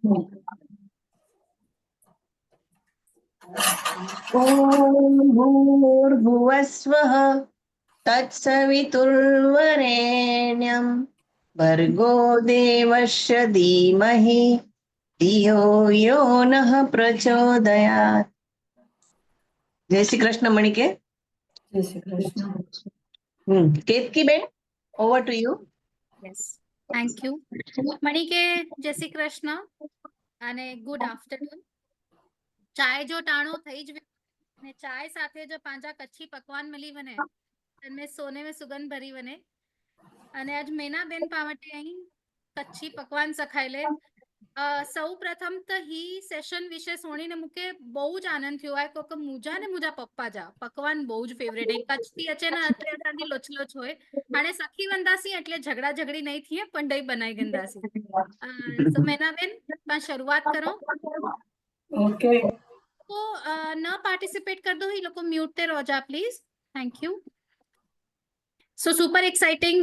ઓમ ભૂર્ભુવસ્વઃ તત્સવિતુર્વરેણ્યં ભર્ગો દેવસ્ય ધીમહિ ધિયો યો નઃ પ્રચોદયાત. જય શ્રી કૃષ્ણ મણિકે. જય Shri Krishna. Ketki ben, over to you. Yes, thank you મણિકે. જય શ્રી કૃષ્ણ અને ગુડ આફ્ટરનૂન. ચાય જો ટાણો થઈ જ ને ચાય સાથે જો પાંજા કચ્છી પકવાન મળી વને અને સોને में સુગંધ ભરી વને અને આજ મેના બેન પાવટે અહીં કચ્છી પકવાન સખાઈ લે. સૌ પ્રથમ તો હી સેશન વિશે સોણીને મુકે બહુ જ આનંદ થયો આ કોક મુજા ને મુજા પપ્પા જા પકવાન બહુ જ ફેવરેટ હે. કચ્છી અચે ને એટલે અટાની લોચલોચ હોય અને સખી વંદાસી એટલે ઝઘડા ઝઘડી નહીં થઈએ પણ દઈ બનાઈ ગંદાસી. તો મેના બેન બસ શરૂઆત કરો. ઓકે. तो न पार्टिसिपेट कर दो, ये लोग को म्यूट पे रहो जा please. Thank you. So super exciting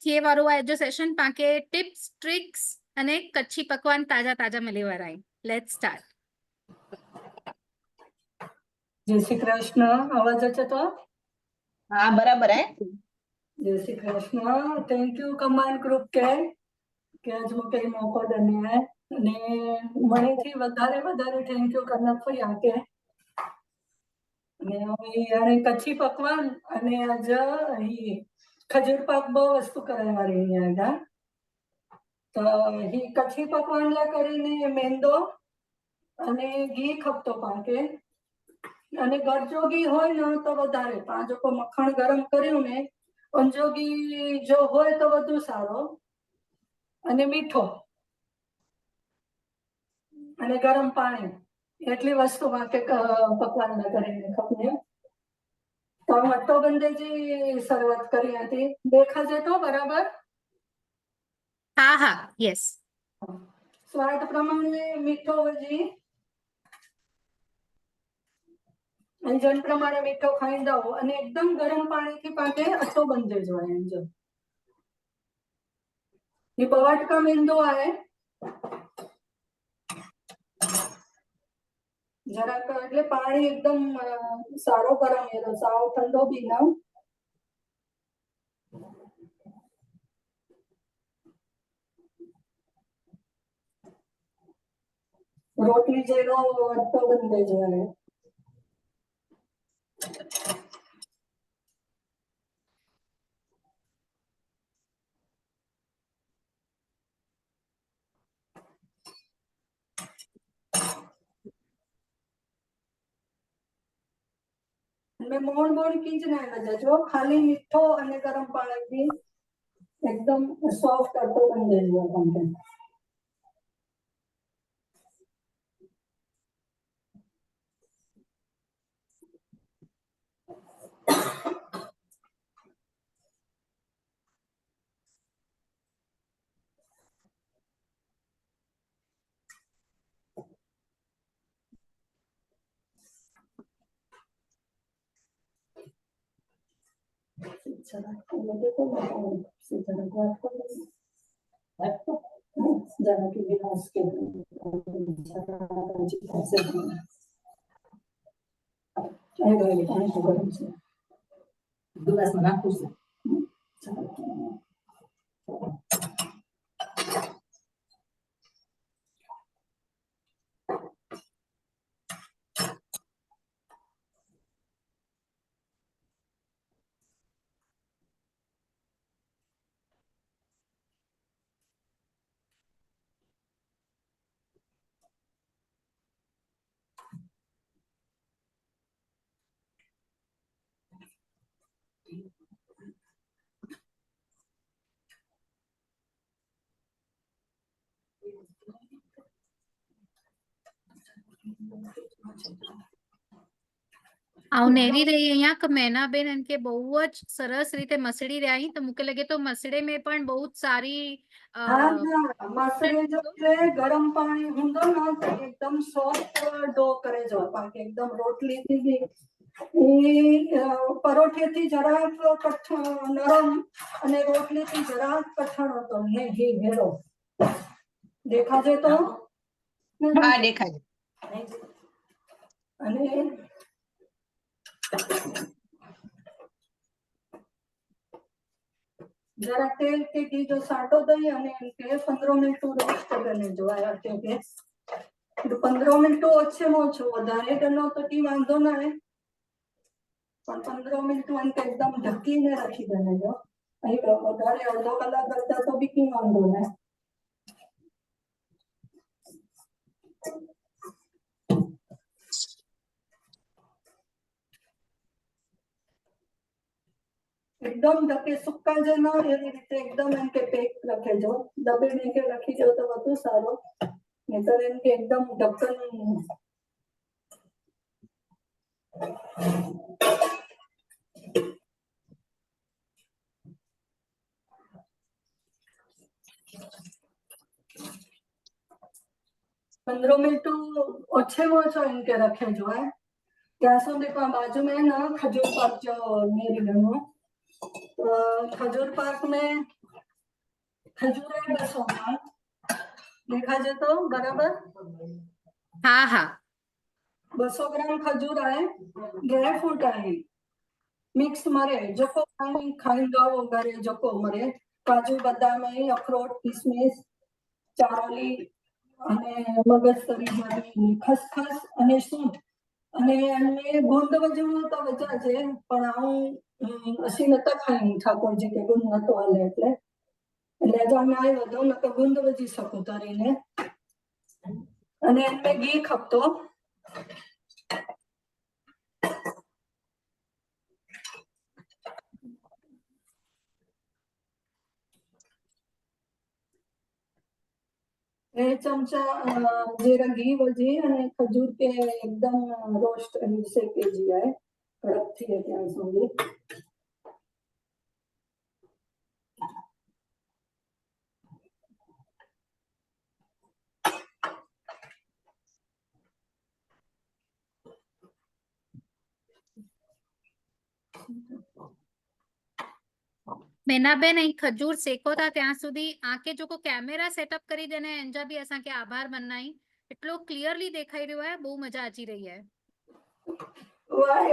थिए वारो है जो सेशन पाके टिप्स ट्रिक्स અને કચ્છી પકવાન તાજા તાજા મળી વરાય. Let's start. જય શ્રી કૃષ્ણ. અવાજ છે તો? હા બરાબર હે. જય Shri Krishna. Thank you command group કે આજ મુકે મોકો દને અને મણીથી વધારે થેન્ક યુ કરના ફર્યા કે અને હવે કચ્છી પકવાન અને આજ ખજૂર પાક બહુ વસ્તુ કરાવવાની અહીંયા તો હી કચ્છી પકવાન લા કરીને મેંદો અને ઘી ખપતો પાકે અને ગરજો ઘી હોય ને તો વધારે પાંચ મખણ ગરમ કર્યું ને ઊંજો ઘી જો હોય તો વધુ સારો અને મીઠો અને ગરમ પાણી એટલી વસ્તુ માટે પકવાન કરીને ખપને. તો મટ્ટો બંદેજી શરૂઆત કરી હતી. દેખા છે તો બરાબર? હા હા યસ. સ્વાદ પ્રમાણે મીઠો વજી અંજન પ્રમાણે મીઠો ખાઈ દો અને એકદમ ગરમ પાણીથી પાકે અટો બંધે જોઈએ. અંજન ये बवाट का मेंदो है જરાક એટલે પાણી એકદમ સારો ગરમ એનો સાવ ઠંડો બી ના. રોટલી જેનો અટો બંધે જોઈએ. મેં મોણ કીજ ના જો ખાલી મીઠો અને ગરમ પાણીથી એકદમ સોફ્ટ અટો બંધે જોઈએ. जानकी विलास के આવનેરી રહી અહીંયા કે મેનાબેન એમ કે બહુ જ સરસ રીતે મસળી રહ્યા તો મુકે લગે તો મસળે મેં પણ બહુ જ સારી મસળે જો ગરમ પાણી હુંદો ને તો એકદમ સોફ્ટ ડો કરે જો પાકે એકદમ રોટલી થી પરોઠેથી જરાક નરમ અને રોટલીથી જરાક કઠણ હતો ને હી ભેરો દેખા છે તો હા દેખાય અને જરા તેલ કે ઘી જો સાટો દઈ અને એમ કે 15 મિનિટ રોસ્ટ કરીને જોવાયા કે 15 મિનિટ ઓછામાં ઓછું વધારે ગણો તો કી વાંધો ના આવે પણ 15 મિનિટ એકદમ ઢકીને રાખી દેને જો અહીં વધારે અડધો કલાક કરતા તો બી કી વાંધો ના एकदम ढके सुक्का जो न एवी रीते एकदम एम के पेक रखे जो दबे नहीं के रखी जो तो વધુ સારો નહીતર એમ કે એકદમ ઢક્કન 15 मिनट ओछे में ओछो इनके रखे जो है ત્યાં સુધી પણ बाजू में ना खजूर पाक जो मेरी गनो खजूर पाक में खजूर है 200 ग्राम देखा जाए तो बराबर हाँ हाँ 200 ग्राम खजूर है ड्राई फ्रूट है मिक्स मरे जको खाइंदा वगैरह जको मरे काजू बदाम अखरोट किशमिश चारोली અને મગજતરી વાળી ખસખસ અને સૂંઠ અને એમને ગુંદ વજવું તો વજા છે પણ હું અસી નતા ખાઈ ઠાકોરજી કે ગુંદ નતો હાલે એટલે જો અમે આવ્યો તો નતો ગુંદ વજી શકું તરીને અને એમને ઘી ખપતો चमचा जीरा घी वजी અને ખજૂર કે એકદમ રોસ્ટ શેકી જીવાય કડક થઈ ત્યાં સુધી बेनाबेन અહીં ખજૂર શેકો था ત્યાં સુધી આકે જો કોઈ કેમેરા સેટઅપ કરી દેને એંજા બી असां के आभार मनाई એટલો ક્લિયરલી દેખાઈ રહ્યો है બહુ મજા આજી રહી है વાહ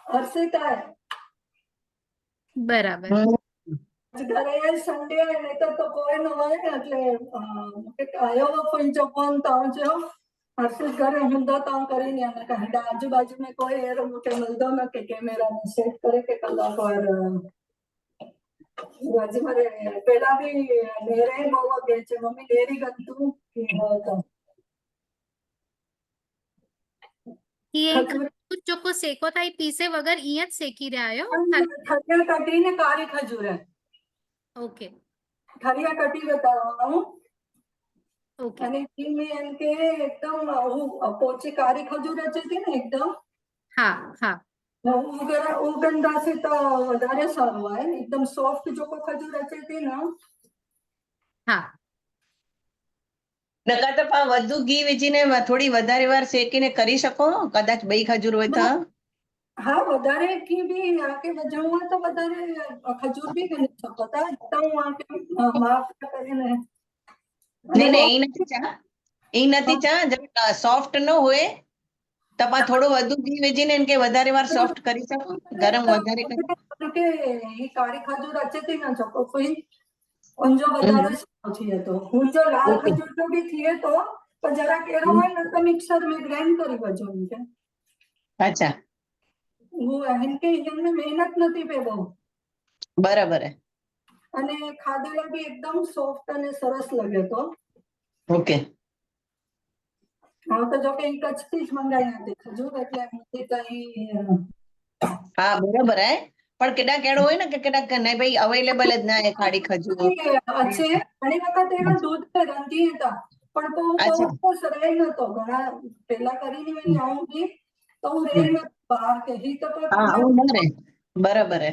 હર્ષિતા બરાબર ઘરે સન્ડે ને તો કોઈ ન હોય એટલે આયો ફોન ફોન તાવ જો હર્ષિત ઘરે હુંદો તાવ કરીને અને કહે આજુબાજુ में कोई एरो मुके मिलदो न के कैमरा में सेट करे के कलाक और राजी मारे पेला भी नेरे बहु गे छे मम्मी नेरी गंतु की होता ये खजूर ચોખ્ખો શેકો થાય પીસે વગર ઈ જ શેકી રહ્યા આયો खजूर कटीने कारी खजूर है ओके खरिया कटी बताऊं ओके અને में इनके एकदम पोची कारी खजूर अच्छी थी ना एकदम हाँ हाँ उगंदा से तो વધારે સારું હોય એકદમ સોફ્ટ જો કો ખજૂર अच्छी थी ना हाँ નકર તો પણ વધુ ઘી વીજીને થોડી વધારે વાર શેકીને કરી શકો કદાચ બે ખજૂર હોય તો हाँ વધારે की भी आके बजाऊं है तो વધારે खजूर भी बन सकता है तो आके माफ કરીને નહીં નહીં એ નથી ચા જરા સોફ્ટ ન હોય તો પણ થોડું વધુ ઘી વીજીને એમ કે વધારે વાર સોફ્ટ કરી શકો ગરમ વધારે કરી કે એ કાળી ખજૂર अच्छी थी ना चको कोई ઊંજો વધારે સારો થયો તો ઊંજો લાલ ખજૂર તો બી થયો તો પણ જરા કેરો હોય ને તો મિક્સર में ग्राइंड કરી વજો કે અચ્છા હું એમ કે એમને મહેનત નથી પે બહુ બરાબર હે અને ખાધેલા બી એકદમ સોફ્ટ અને સરસ લાગે તો ઓકે હા તો જો કે કચ્છથી જ મંગાવી હતી ખજૂર એટલે એમથી કઈ હા બરાબર હે પણ કેડા કેળો હોય ને કે કેડા નહીં ભાઈ અવેલેબલ જ ના હે ખાડી ખજૂર છે ઘણી વખત એવા દૂધ રંધી હતા પણ તો અચ્છા બહુ સરાય નતો ઘણા પેલા કરીને મેં આવું તો હું રે નતો બહાર કે હી તો હા આવું ના રે બરાબર હે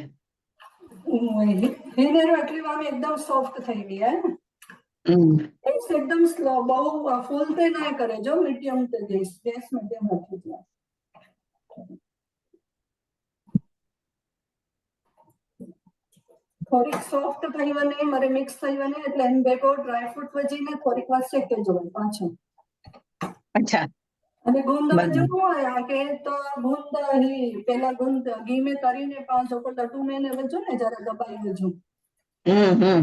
હિનેર એટલી વાર એકદમ સોફ્ટ થઈ ગઈ હે एकदम स्लो बहु फूल ते ना करे जो मीडियम ते गैस मीडियम रखी दिया થોડીક સોફ્ટ થઈ વને મારે મિક્સ થઈ વને એટલે એમ ભેગો ડ્રાય ફ્રૂટ વજીને થોડીક વાર શેકે જોવે પાછું અચ્છા અને ગુંદ બરાબર. વજુ હોય કે તો ગુંદ હી પેલા ગુંદ ઘી में કરીને પાંચ को लड्डू में ने वजो ने जरा दबाई वजू હમ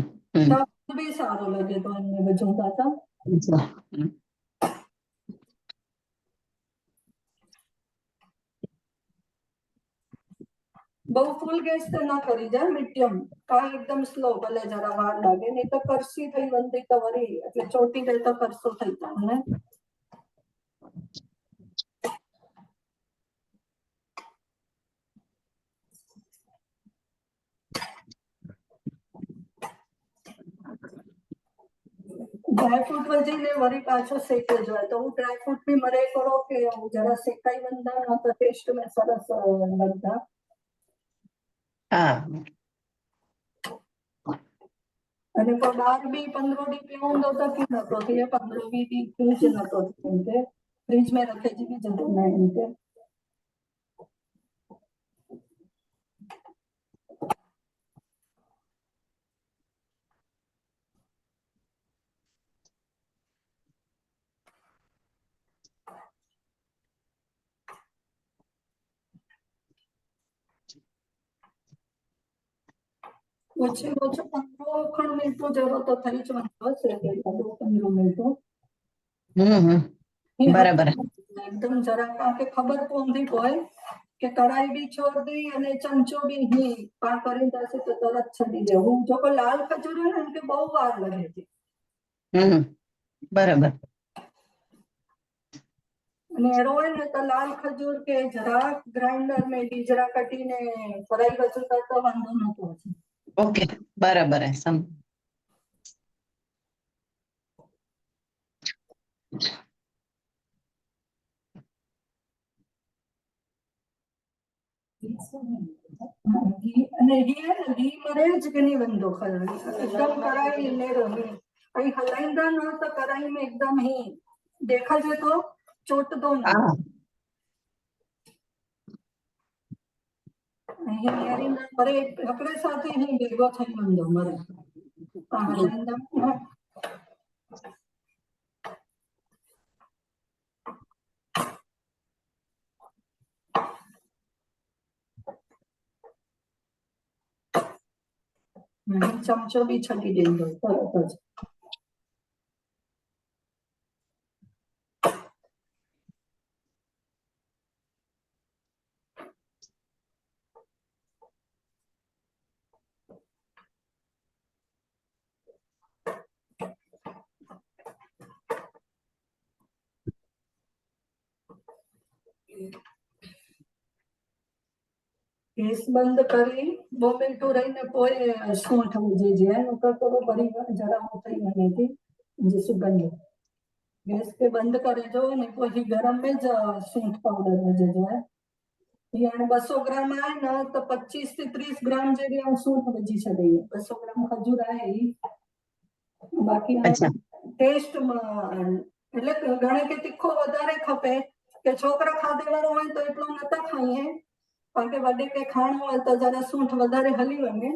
तो भी सारो लगे तो इनमें वजू था અચ્છા. बहु फुल गैस तो ना करी जाए मीडियम का एकदम स्लो भले जरा वार लागे नहीं तो करसी थई वंदी तो वरी એટલે ચોટી ગઈ તો કરસો થઈ જાય ને ड्राई फ्रूट वजी ने वरी पाछो सेके जाए तो ड्राई फ्रूट भी मरे करो के जरा सेकाई वंदा ना तो टेस्ट में सरस लगता હા અને કોઈ 12 15 દી પીવું તો की नतो थे 15 दी फ्रिज नतो थे फ्रिज में रखे जी भी जरूर ना इनके ઓછે ઓછો 15 ખણ મિનિટ જરૂર તો થઈ જ હશે કે 15 મિનિટ બરાબર. एकदम जरा के खबर पहुंची होय કે કડાઈ બી છોડ દી અને ચમચો બી ही પા કરી દેશે તો તરત છડી દે હું જો કોઈ લાલ ખજૂર હોય ને કે બહુ વાર લાગે છે બરાબર. અને એરો હોય ને તો લાલ ખજૂર કે જરા ગ્રાઇન્ડર में બીજરા કટીને ફરાઈ વજુ તો વાંધો નતો છે ઓકે બરાબર સમ ઘી અને ઘી હે ને ઘી મરે જ કે નહીં બંધો ખરાઈ एकदम कढ़ाई ले रही कहीं हलाइंदा ना तो कढ़ाई में एकदम ही देखा जाए तो चोट दो ना હા यारी ना मरे हकड़े साथे ही बेगो થઈ બંધો મરે હલાइंदा ચમચો બી છડી દેજો તરત જ ગેસ બંધ કરી 2 મિનિટ રહીને પોય સૂંઠ ઉજી જાય એનું તો થોડો ભરી જરા થઈ મને थी જે સુગંધ गैस के बंद करे जो ने कोई गरम में ज सूंठ पाउडर वजे जो है यानी 200 ग्राम आए ना तो 25 થી 30 ग्राम जेडी हम सूंठ वजी छे 200 ग्राम खजूर आए बाकी અચ્છા टेस्ट એટલે ઘણે કે તીખો વધારે ખપે કે છોકરા ખાધે વાળો હોય તો એટલો નતા ખાઈએ પણ કે વડે કે ખાણ હોય તો જરા सूंठ વધારે હલી વને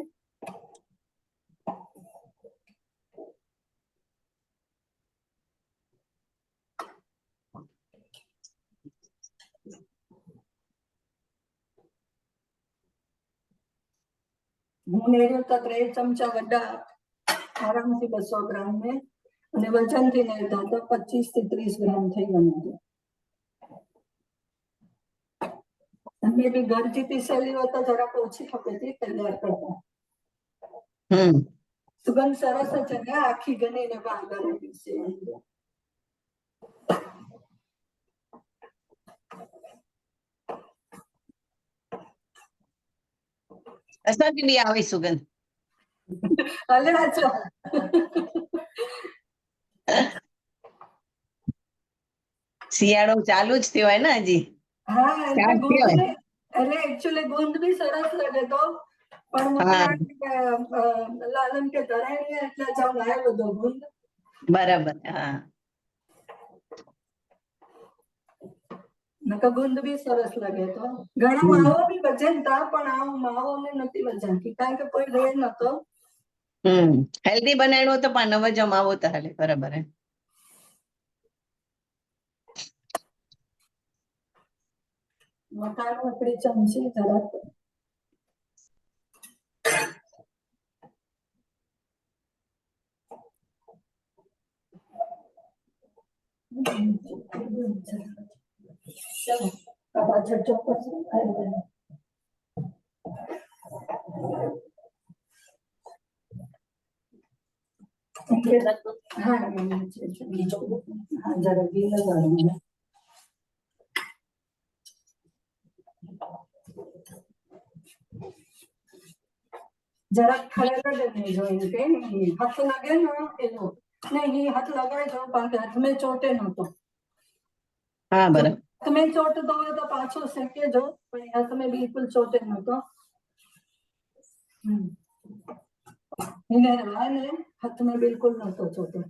મેરે તો 3 ચમચા વડા આરામથી 200 ગ્રામ में અને વજનથી નહીં તો 25 થી 30 ગ્રામ થઈ ગયું અને બી ઘર જીતી સેલી હોય તો જરા ઓછી ખપે છે તૈયાર કરતા સુગંધ સરસ છે ને આખી ગણીને બાંધર છે અસાંજી બી આવે સુગંધ અલે અચ્છા શિયાળો ચાલુ જ થયો હોય ને હજી હા એટલે સ્ટાર્ટ થયો ગુંદ હોય. ને એટલે एक्चुअली ગુંદ બી સરસ લાગે તો પણ હા મને લાલન કે ધરાઈ એટલે જાવ લાય બધો ગુંદ બરાબર હા નકા ગુંદ બી સરસ લાગે તો ઘણા માવો બી વજનતા પણ આ માવો ને નથી વજનતી કારણ કે કોઈ રેડ નતો હેલ્ધી બનાવ્યો તો પણ નવો જમાવો તો હાલે બરાબર હે મકાનો આપણી ચમચી જરાક ચલો પાછળ ચોક્કસ આવી જાય. હા જરા ઘી લગાડવાનું. જરાક ખરેખર नहीं જોઈએ કે હાથ લાગે ને એનો नहीं हाथ लगाए तो हाथ में चोटे न तो હા બરાબર. हाथ में चोट दो तो पाछो सेके जो हाथ में बिल्कुल चोटे न तो हाथ में बिल्कुल न तो चोटे.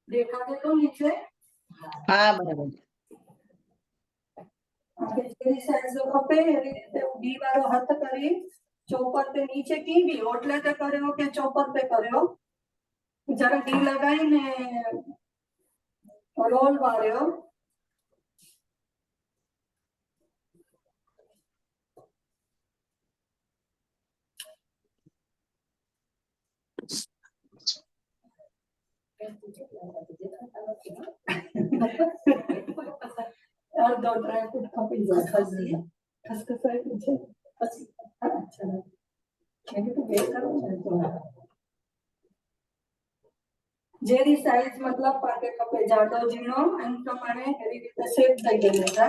देखा दे तो नीचे હા બરાબર. साइज खपे एवी रीते डी वारो हाथ करी चौपर ते नीचे की भी ओटले ते कर्यो के चौपर ते कर्यो जरा डी लगाई ने रोल मार्यो. अर्धो ड्राई फ्रूट खपी जाए खसखस है पीछे अच्छा मैंने तो बेक करो तो जेरी साइज मतलब पाके खपे जाडो जीणो एम प्रमाणे एवी रीते शेप થઈ ગયેલો છે.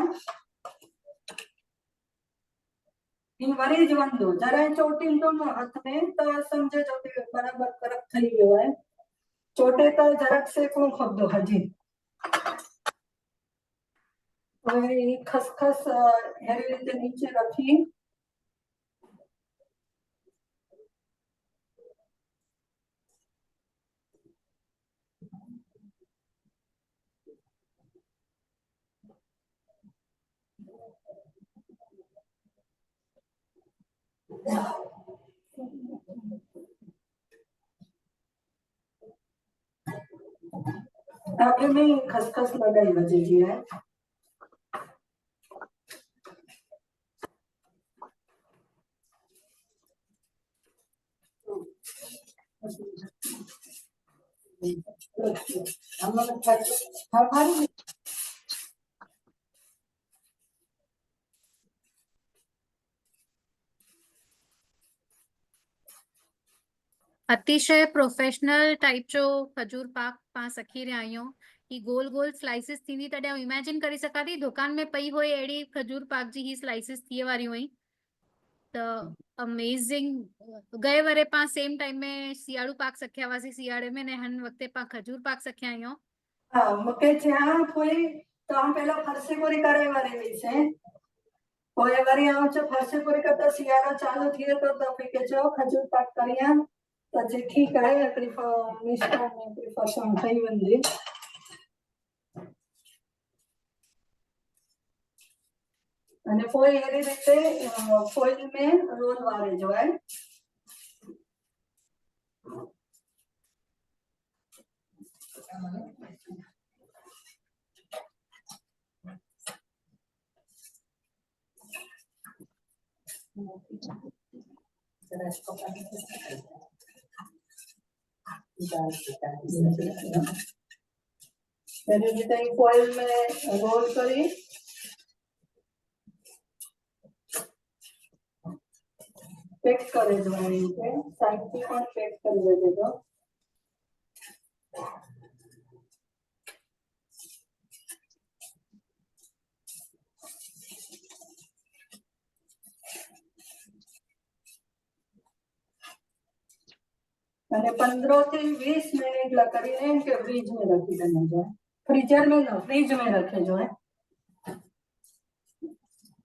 इन वरी ज वंदो जरा चोटी तो न हाथ में तो समझे जो कि बराबर करक થઈ ગયો है. चोटे तो જરાક શેકવું ખપદો હજી. હવે ખસખસ એવી રીતે નીચે રાખી आगे में खसखस लगाई बजे जी है. अतिशय प्रोफेशनल टाइप जो खजूर पाक पां सखी रहिया आहियूं. ही गोल गोल स्लाइसिस थींदी तॾहिं इमेजिन करे सघां थी दुकान में पई हुई अहिड़ी खजूर पाक जी ही स्लाइसिस थिए वारियूं हुई त अमेजिंग. गए वरे पां सेम टाइम में सियाड़ू पाक सखिया हुआसीं सियाड़े में ने हन वक़्ते पां खजूर पाक सखिया आहियूं. हाँ मूंखे चयां कोई तव्हां पहिरियों फरसी पूरी करे वारी हुईसीं पोइ वरी आउं चयो फरसी पूरी करता सियारो चालू थिए थो त मूंखे चयो खजूर पाक करियां त चई ठीकु आहे हिकिड़ी मिष्टान में हिकिड़ी फरसाण ठही वेंदी. અને કોઈ એવી રીતે ફોઇલ में રોલ વારે जो है. એવી રીતે ફોઇલ में રોલ કરી પેક કરે જો આવી રીતે સાઈડથી પણ પેક કરી દેજો. અને 15 થી 20 મિનિટ કરીને કે ફ્રીજ में रखी देना जो है. फ्रीजर में ना फ्रीज में रखे जो है.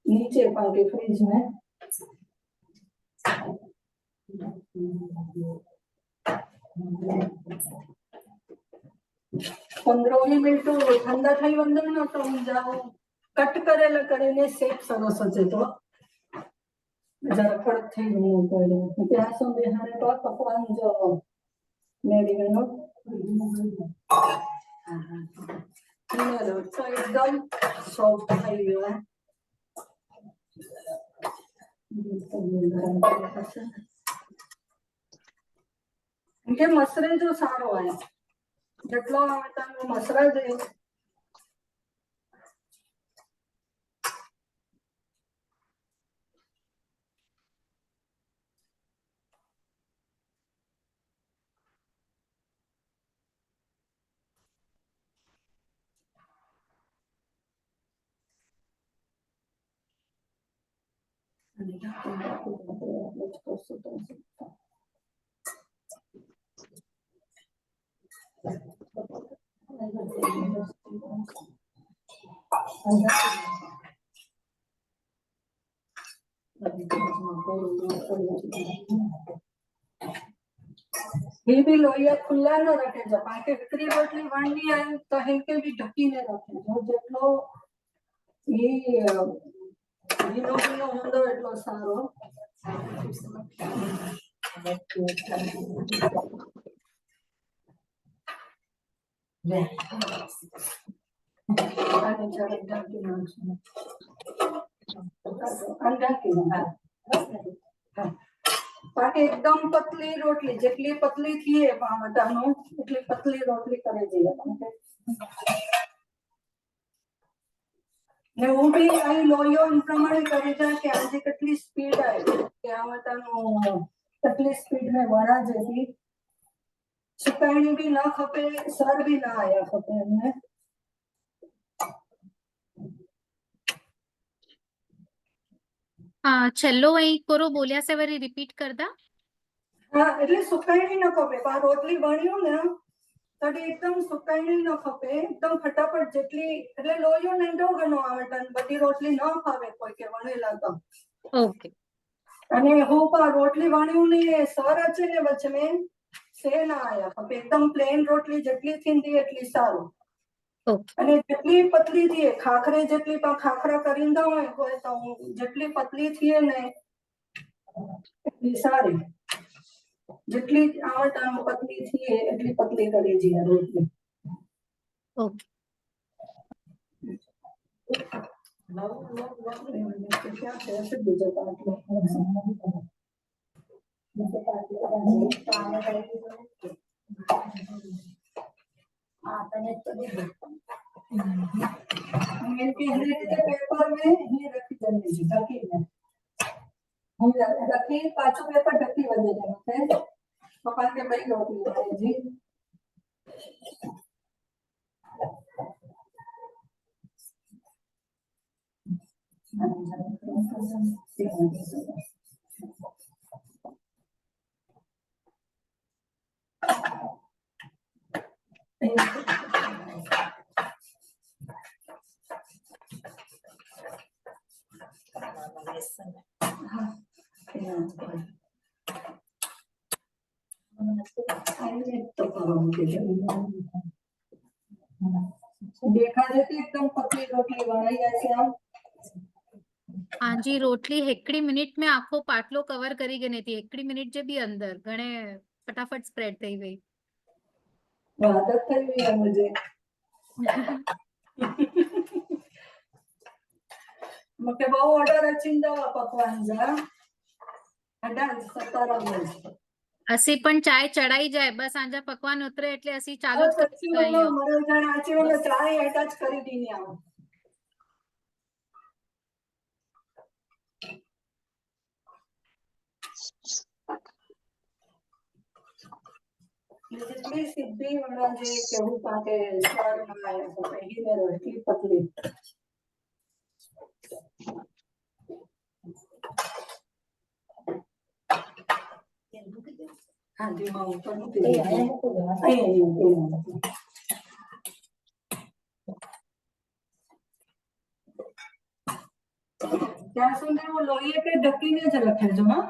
नीचे पाके फ्रिज में 15 मिनिट ठंडा થઈ વંદન તો હું જાઉં કટ કરેલા કરીને શેપ સરસ હશે તો જરા કડક થઈ ગયું તો ત્યાં સુધી હારે તો પકવાન જો મેરીનો તો એકદમ સોફ્ટ થઈ ગયો કે મસરે જો સારો હોય જેટલો તમે મસરા જોઈએ ये भी लोहिया खुला न रखे जो पाके विक्री रोटली वणनी है तो हेके भी ढकी ने रखे जो जेटलो ये नो होंदो एटलो सारो बाकी एकदम पतली रोटली जेटली पतली थी है पावटानो એટલી પતલી રોટલી કરી દઈએ ને હું બી અહીં લોહીઓ પ્રમાણે કરી જાય કે આજે કેટલી સ્પીડ આવી કે આવાટાનો કેટલી સ્પીડ में વણા જેથી સુકાઈની બી ના ખપે સર બી ના આયા ખપે એમને છેલ્લો અહીં કોરો બોલ્યા છે વરી રિપીટ કરતા હા એટલે સુકાઈની ન ખપે પણ રોટલી વણ્યું ને તડી એકદમ સુકાઈની ન ખપે એકદમ ફટાફટ જેટલી એટલે લોહીઓ નંડો ઘણો આવે તન બધી રોટલી ન ખાવે કોઈ કે વણેલા તો ઓકે અને હું પણ રોટલી વણ્યું ને સર છે ને વચ્ચે મેં से ना आया खपे एकदम प्लेन रोटली जेटली थींदी एटली सारू ओके અને જેટલી પતલી થીએ ખાખરે જેટલી પણ ખાખરા કરીંदा હોય તો જેટલી પતલી થીએ ને એટલી સારી જેટલી આવટાનો પતલી થીએ એટલી પતલી કરી દીએ રોટલી ओके क्या कैसे बीजा पार्ट पेपर में ही रखी जल्दी ढकी में हम रखी पांचों पेपर ढकी वजह से पप्पा के बड़ी रोटी है जी देखा देती एकदम पतली रोटली बनाई ऐसे आप हाँ जी रोटली हेकड़ी मिनिट में आखो पाटलो कवर करी गई थी हेकड़ी मिनिट जे भी अंदर घणे फटाफट स्प्रेड थई गई आदत થઈ ગઈ है मुझे मके बहु ऑर्डर अचिंदा पकवान जा अडा सतारा में असी पण चाय चढ़ाई जाए बस आजा पकवान उतरे એટલે असी चालू ज सच्ची बोलो मरे जाने आची वाला चाय अटैच करी दीनी आओ जितनी सिद्धि वाला जे केहू पाके स्वाद ना आया तो ही में रोटी पतली हाँ जी मैं ऊपर नहीं ત્યાં સુધી હું લોહીએ કે ઢકીને જ રખેજો હા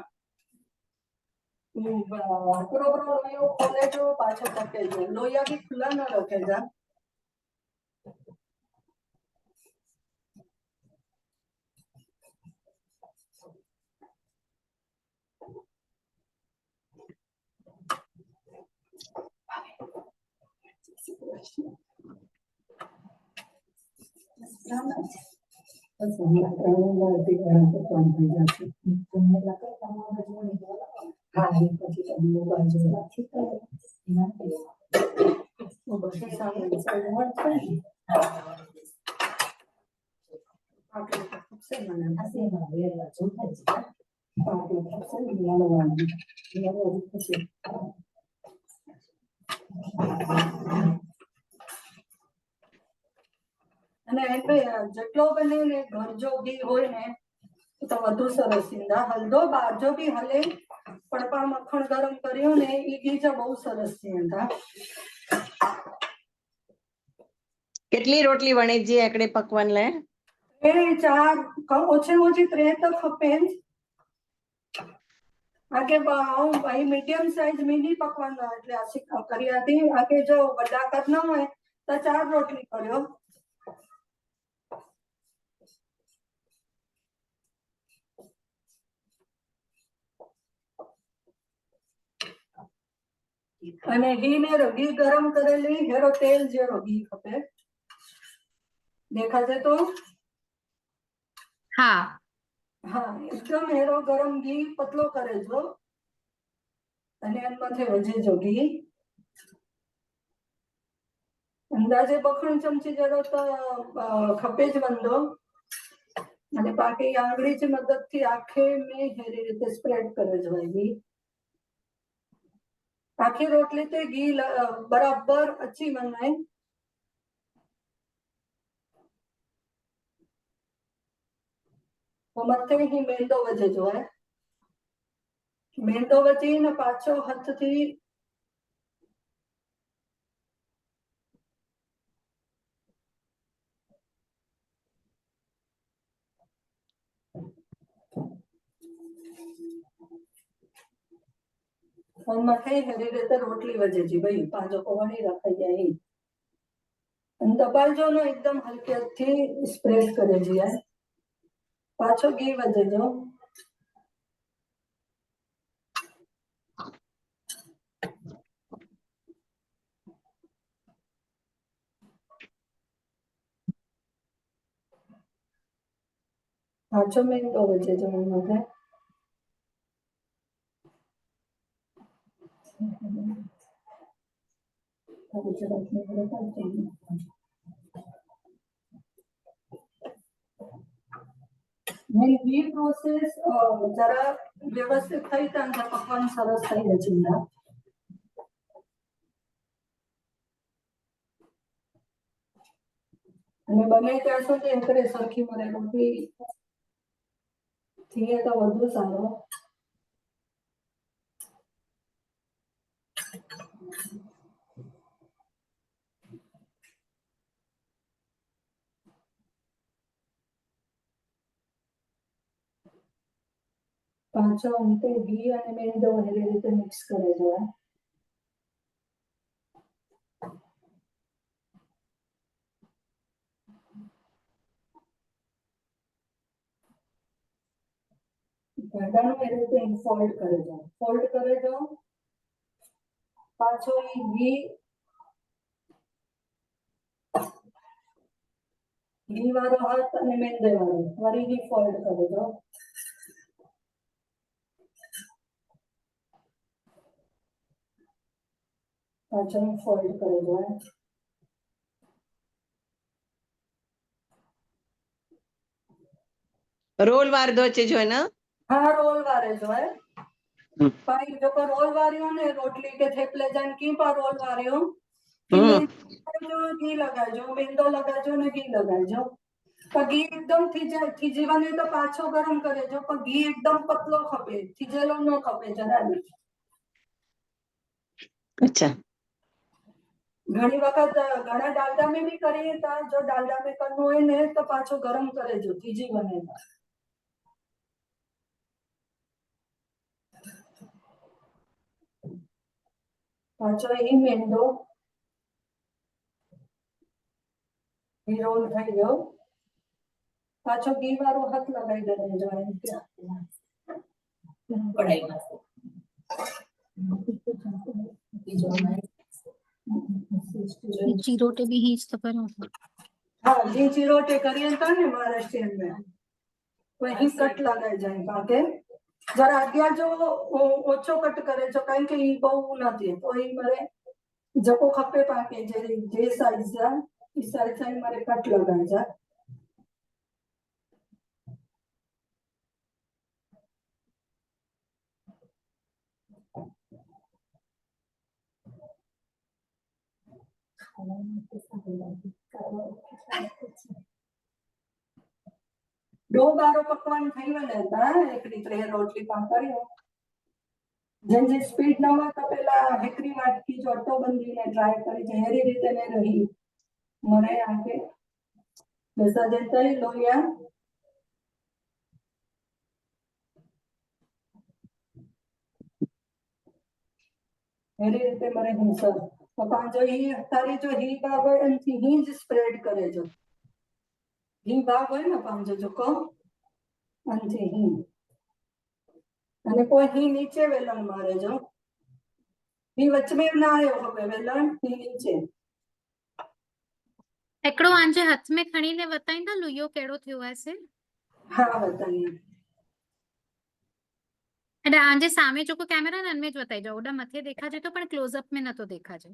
બરોબર લોહીઓ ખોલેજો પાછો ઢકેજો લોહીયા બી ખુલ્લા ન રખેજા અને એટલે જેટલો બને ને ઘર જો બી હોય ને તો વધુ સરસ ઈંડા હલદો બાજો બી હલે પડપા મખણ ગરમ કર્યો ને એ ગીજા બહુ સરસ ઈંડા કેટલી રોટલી વણેજી એકડે પકવાન લે એ ચાર ઓછે ઓછી 3 તો ખપે જ આગે ભાઈ મીડિયમ સાઈઝ મિની પકવાન એટલે આશી કરી હતી આગે જો વડા કરના હોય તો 4 રોટલી કર્યો અને ઘી ગરમ કરેલી હેરો તેલ જેરો ઘી ખપે દેખાશે તો હા હા એકદમ હેરો ગરમ ઘી પતલો કરે જો અને એમાંથી વજેજો ઘી અંદાજે બખણ ચમચી જેરો તો ખપે જ બંધો અને બાકી આંગળી ની મદદથી આખે મેં હેરી રીતે સ્પ્રેડ કરે જવાય ઘી આખી રોટલી તે ઘી બરાબર अच्छी बनाए मथे ही मेंदो वजे जो है मेंदो वजी ने पाछो हथ थी और मथे हेरी रीते रोटली वजे जी भाई पांचो पवनी रखाई जाए दबाल जो ना एकदम हल्के हाथी स्प्रेड करे जी है पाछो घी वजे जो पाछो मेंदो वजे जो मथे ये प्रोसेस जरा व्यवस्थित थई ता पकवान सरस थई जचे અને બને ત્યાં સુધી એકરે સરખી મને રોટલી થઈએ તો વધુ સારો પાછો અંતે ઘી અને મેંદો એવી રીતે મિક્સ કરે છે ભરડાનું એવી રીતે ફોલ્ડ કરે જો પાછો એ ઘી વાળો હાથ અને મેંદે વાળો ફરી ઘી ફોલ્ડ કરે જો પાછો ફોલ્ડ કરે જો રોલ વાર દો છે જો ને हाँ रोल वारे जो है भाई जो को रोल वारी हो ने रोटली के थेपले जान की पर रोल वारे हो कि जो घी लगा जो मेंदो लगा जो ने घी लगा जो पर घी एकदम थीजीवाने तो पाछो गरम करे जो पर घी एकदम पतलो खपे थीजेलो न खपे जरा भी अच्छा घणी वक्त घणा डालडा में भी करिए ता जो डालडा में करनो है ने तो पाछो गरम करे जो थीजी बने પાછો ઈ મેંદો ઈ રોલ થઈ ગયો. પાછો ઘી વાળો હાથ લગાવી દેજો એમ चिरोटे भी ही तो करो। हाँ घी चिरोटे करिए था ने महाराष्ट्रियन में वही कट लगाई जाए बाके जरा आज्ञा जो ओछो कट करे जो कहीं के ई बहु નથી તો ઈ મારે જકો ખપે પાકે જે સાઈઝ છે ઈ સાઈઝ મારે કટ લગાઈ જાય. दो बारो पकवान થઈ વને તા એક રીતે રોટલી કામ કર્યો જેની સ્પીડ ન હોય તો પેલા હેકરી વાટકી જો અટો બંધીને ટ્રાય કરી છે એરી રીતે ને રહી મને આગે બેસા જતા લોયા એરી રીતે મને હિંસા તો પાંજો ઈ તારી જો હી ભાગ હોય એનથી હી જ સ્પ્રેડ કરે જો હી ભાગ હોય ને પાંજો જો કો અંતે હી અને કોઈ હી નીચે વેલણ મારે જો હી વચ્ચે में ना आयो હવે વેલણ હી નીચે એકડો આંજે હાથ में खणीने बताईंदा લુયો કેડો થયો હશે. हाँ बताइए એટલે આંજે સામે જો કો કેમેરા ને અનમે જ બતાઈ જાઓ ઓડા મથે દેખા છે તો પણ ક્લોઝ અપ में નતો દેખા છે.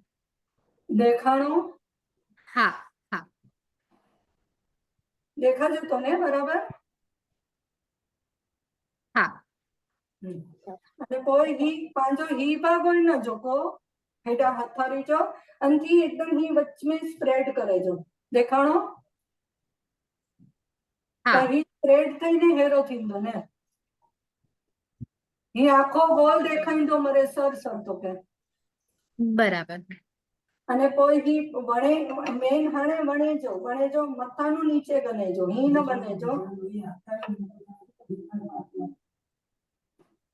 દેખાણો હા હા देखा जो तो ने बराबर હા અને કોઈ હી પાંજો ही भाग હોય न जो को हेडा हथारी जो अंती एकदम ही वच में स्प्रेड करे जो देखाणो હા ही स्प्रेड थईने हेरो थींदो ने ही आखो गोल देखाईंदो मरे सर सर तो के બરાબર અને કોઈ ही વણે મેન હાણે વણે જો મથાનું નીચે ગને જો ही न બને જો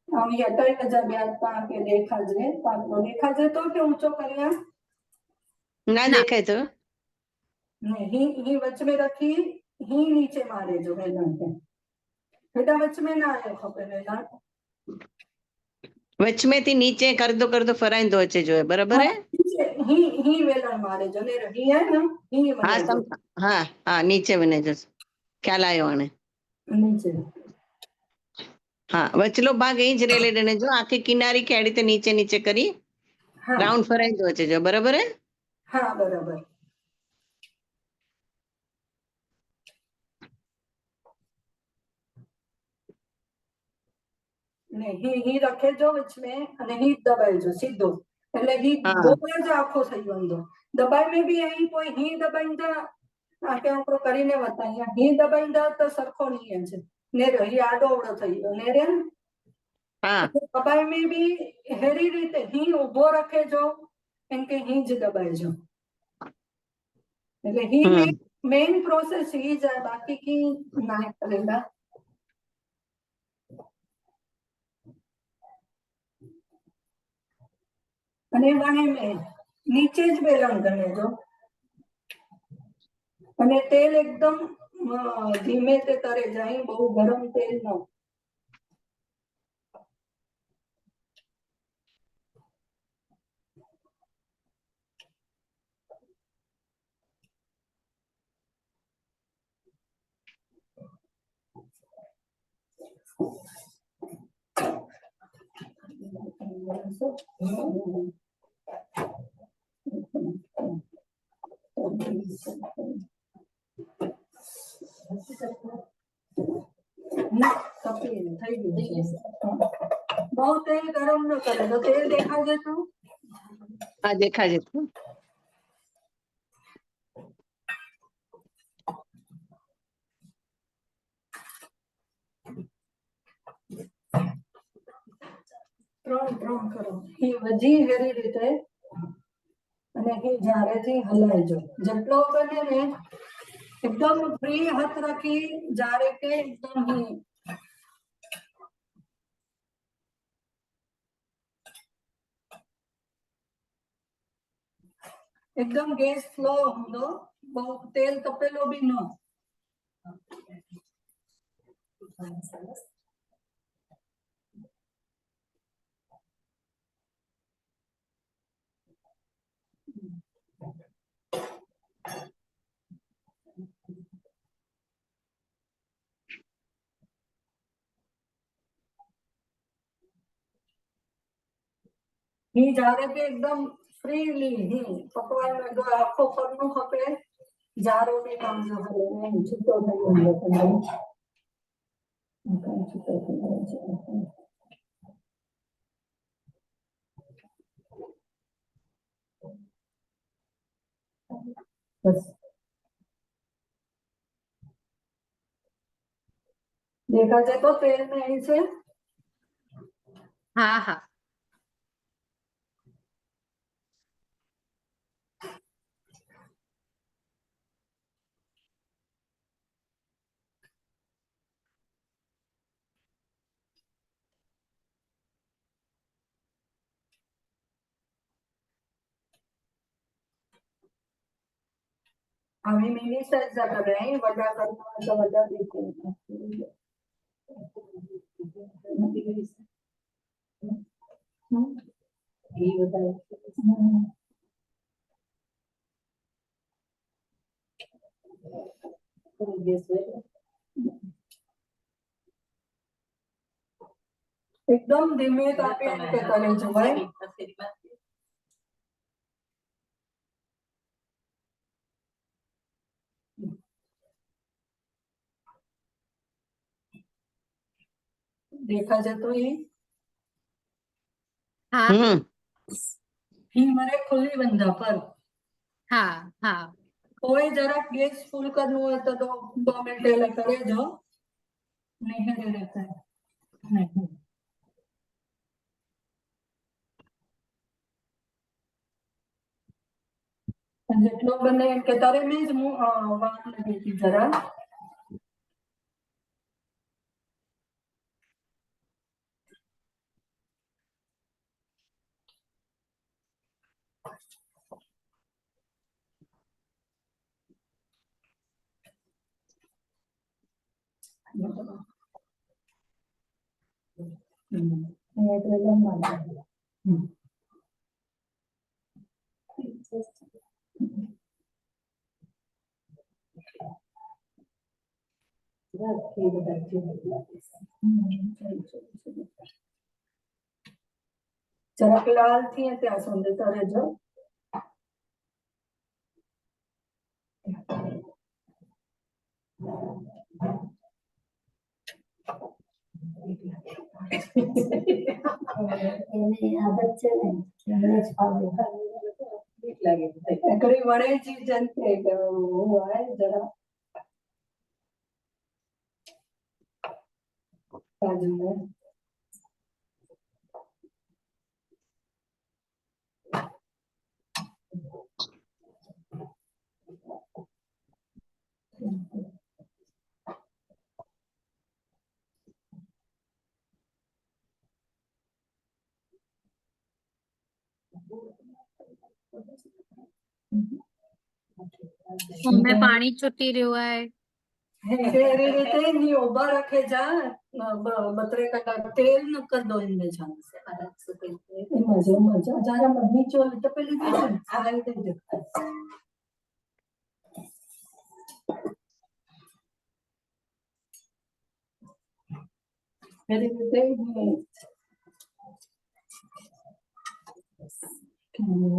हम ये अटल नजर ब्याता के देखा जे तो के ऊंचो करिया ના ના. દેખાય તો नहीं ही वच में रखी ही नीचे मारे जो वेलण के बेटा वच में ना आयो खपे वेलण વચમેથી નીચે કરતો ફરાઈંદો વચ્ચે જોઈએ બરાબર હે ही वेलण मारे जो ने रही है ना ही હા मारे जो હા હા નીચે બને જશે ખ્યાલ આવ્યો આને नीचे હા વચલો ભાગ એ જ રેલે ડને જો આખી કિનારી કે આ રીતે નીચે નીચે કરી हाँ રાઉન્ડ ફરાઈંદો વચ્ચે જો બરાબર હે हाँ बराबर ने ही रखे जो वच में અને ही दबाई जो सीधो એટલે ही હા गोल જ આખો થઈ ગયો દબાઈ में भी અહીં કોઈ ही દબાઈંदा આકે આપણો કરીને બતાયા ही દબાઈંदा તો સરખો નહીં છે ને રહી આડો અવળો થઈ ગયો ને રે હા દબાઈ में भी હેરી રીતે ही ઊભો રખે જો એમ કે ही જ દબાઈ જો એટલે ही હમ મેઇન પ્રોસેસ ही જાય બાકી की ના કરેલા અને વણે में નીચે જ વેલણ ગણે જો અને તેલ એકદમ ધીમે તે તરે જાય બહુ ગરમ તેલ ન થઈ ગયું બહુ તેલ ગરમ ન કરે તો તેલ દેખાય જતું હા દેખાય છે ત્રણ કરો એ વજી હેરી રીતે અને એ જારેથી હલાવજો જેટલો બને ને એકદમ ફ્રી હાથ રાખી જારે કે એકદમ ही एकदम गैस स्लो हूंदो, बहुत तेल तपेलो भी न। ही जारे के एकदम फ्रीली ही पकवान में आखो फरनो खपे, जारो भी काम न करे ने छूटो नहीं होंदो छूटो छूटो। बस देखा जाए तो तेल में ही से હા હા आम्ही मिनी साइज जाता रहे वडा करना तो वडा देखो ये बताओ एकदम धीमे तापे के करे जो है देखा जाए तो હા ही मरे खुली बंदा पर હા હા कोई जरा गैस फुल करना है तो 2 मिनट ले करे जो नहीं दे रहता है नहीं જેટલો બને કે તારે મેં જ વાત લગી હતી જરા એટલે જમવાનું જરાક લાલ થઈએ ત્યાં સુધી તરે જો એની આદત છે ને એટલે જ ખાવું એકડી વડે ચીજ જનતે હું આવે જરા કાજુ ને ઊંઘે પાણી છૂટી રહ્યું હોય એવી રીતે ની ઉભા રાખે જા 32 કલાક તેલ ન કર દો ઇનમે જા મજા મજા જરા નીચો તપેલી દે છે આ રીતે દે એવી રીતે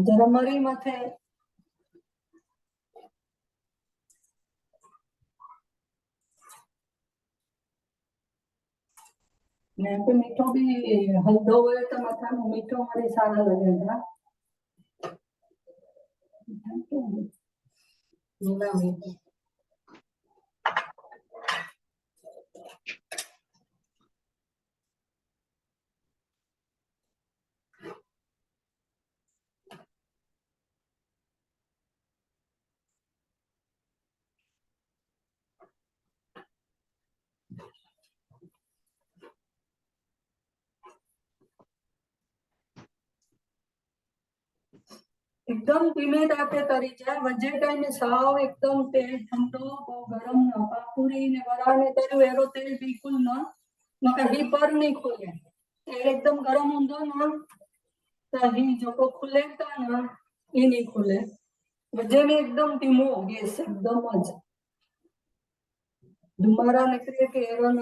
જરા મરી માથે ને તો મીઠો બી હલદો હોય તો માથાનો મીઠો મારી સારા લાગે ના લીલા મીઠું एकदम એકદમ ધીમે તાપે કરી છે વજે ટાઈમે સાવ એકદમ તેલ ઠંડો બહુ ગરમ ન પાપુરી ને વરાને તર્યું એરો તેલ બિલકુલ ન નકર ઘી પર નહીં ખુલે તેલ એકદમ ગરમ ઊંધો ન તો ઘી જો ખુલે તા ન એ નહીં ખુલે વજે में एकदम धीमो गैस एकदम જ धुमारा निकले के एरो न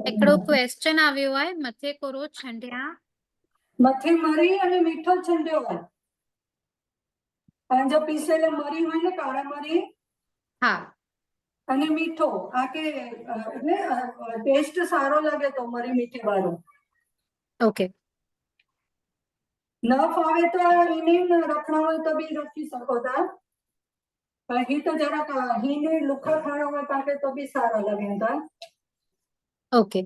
हिकिड़ो क्वेश्चन આવ્યો आहे मथे कोरो छंडिया मथे मरी અને મીઠો છંડ્યો હોય પાંજો પીસેલો મરી હોય ને કાળા મરી હા અને મીઠો આ કે એટલે ટેસ્ટ સારો લાગે તો મરી મીઠી વાળો ઓકે ન ફાવે તો એને રખણા હોય તો બી રખી શકો તા પણ ઘી તો જરાક ઘીને લુખા ખાણા હોય પાકે તો બી સારા લાગે તા ઓકે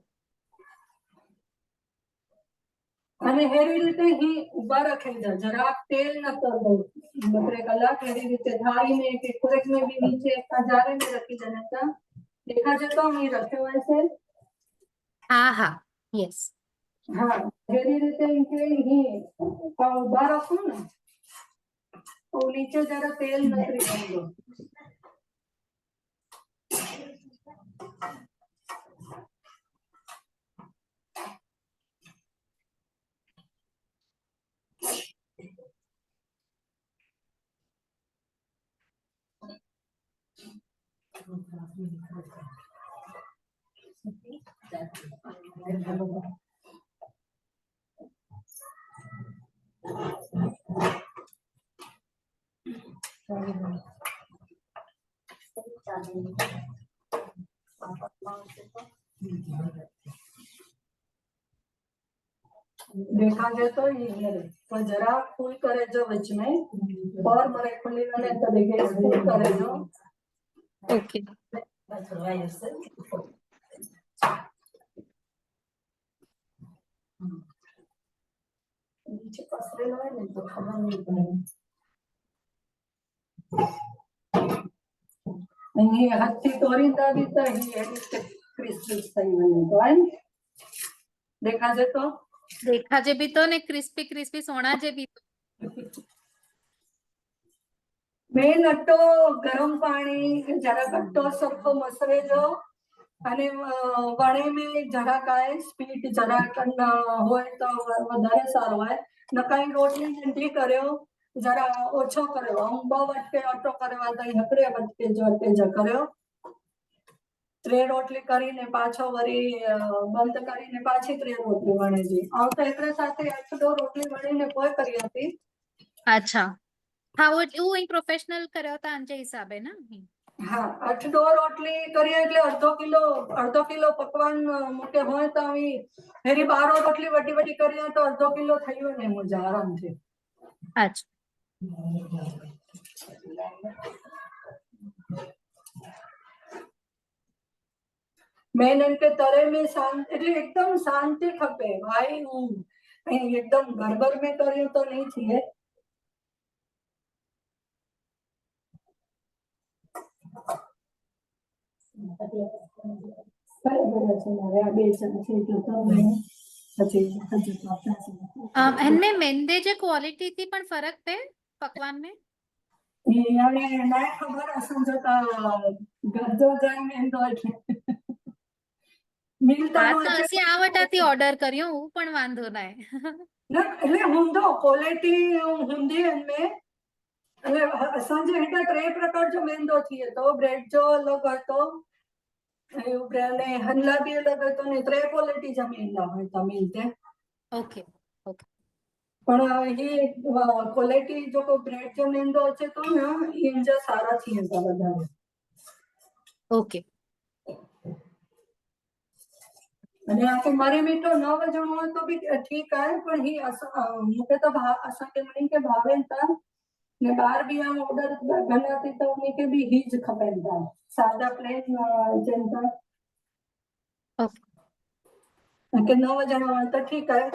અને એવી રીતે ઘી ઉભા રખે છે જરાક તેલ ન કરવું બકરે કલાક એવી રીતે થાળીને કે ખોરેક में भी नीचे हजारे में रखी जाने था देखा जाए तो ये रखे हुए से હા હા યસ हाँ एवी રીતે इनके घी उभा रखो ना तो नीचे जरा तेल नतरी दो देखा जाए तो ये तो जरा फुल करे जो बीच में और मरे खुली वाले तो देखिए फुल करे जो ઓકે नीचे पसरेलो है ने तो खबर नहीं पड़े नहीं हाथी तोड़ी दादी तो ये क्रिस्पी सही बने तो है देखा जाए तो દેખા જે બી તો ને ક્રિસ્પી ક્રિસ્પી સોના જે બી તો મેન અટ્ટો ગરમ પાણી જરા અટ્ટો સરખો મસરે જો અને વણે में જરા કાય સ્પીડ જરા કન હોય તો વધારે સારું હોય નકાઈ રોટલી નંઢી કર્યો જરા ઓછો કર્યો અંબા વટકે અટ્ટો કરવા દઈ હકરે વટકે જો તેજ કર્યો ત્રે રોટલી કરીને પાછો વરી બંધ કરીને પાછી ત્રે રોટલી વણેજી આવ તો એકરે સાથે 8-9 રોટલી વણીને કોઈ કરી હતી અચ્છા હા वो અહીં પ્રોફેશનલ કર્યો હતા અંજે હિસાબે ના હા 8-9 રોટલી કરીએ એટલે અડધો કિલો પકવાન મૂકે હોય તો આવી ફેરી 12 રોટલી વટી વટી કરીએ તો અડધો કિલો થયો ને મુજા આરામથી અચ્છા મેન એમ કે તરે में શાંત એટલે એકદમ શાંતિ ખપે ભાઈ હું एकदम गड़बड़ में કર્યું તો નહીં થઈએ इनमें मैंदे जे क्वालिटी थी पण फर्क पे पकवान में ના ખબર સમજો તો ગરજો જાય મેંદો એટલે મિલતા હા નો તો ਅਸੀਂ આ વટાથી ઓર્ડર કર્યો હું પણ વાંધો ના ના એટલે હુંદો ક્વોલિટી હુંદી એમને એટલે અસાंजे हेठा 3 प्रकार जो મેંદો थिए तो ब्रेड जो अलग હતો અને હલ્લા બી અલગ હતો ને 3 ક્વોલિટી जा મેંદા હોય તો મિલતે ओके ओके પણ એ ક્વોલિટી જો કોઈ બ્રેડ जो મેંદો છે તો ને ઇંજા સારા थिए था વધારે ओके અને આ કે મારી મીઠો ન વજણો હોય તો બી ઠીક आहे પણ ही મૂકે તો असांखे मणी के भावेन था ने बाहर भी हम ऑर्डर बनाती तो उन्हीं के भी ही ज खपेन था सादा प्लेन जनता ओके के 9 जना હોય તો ઠીક आहे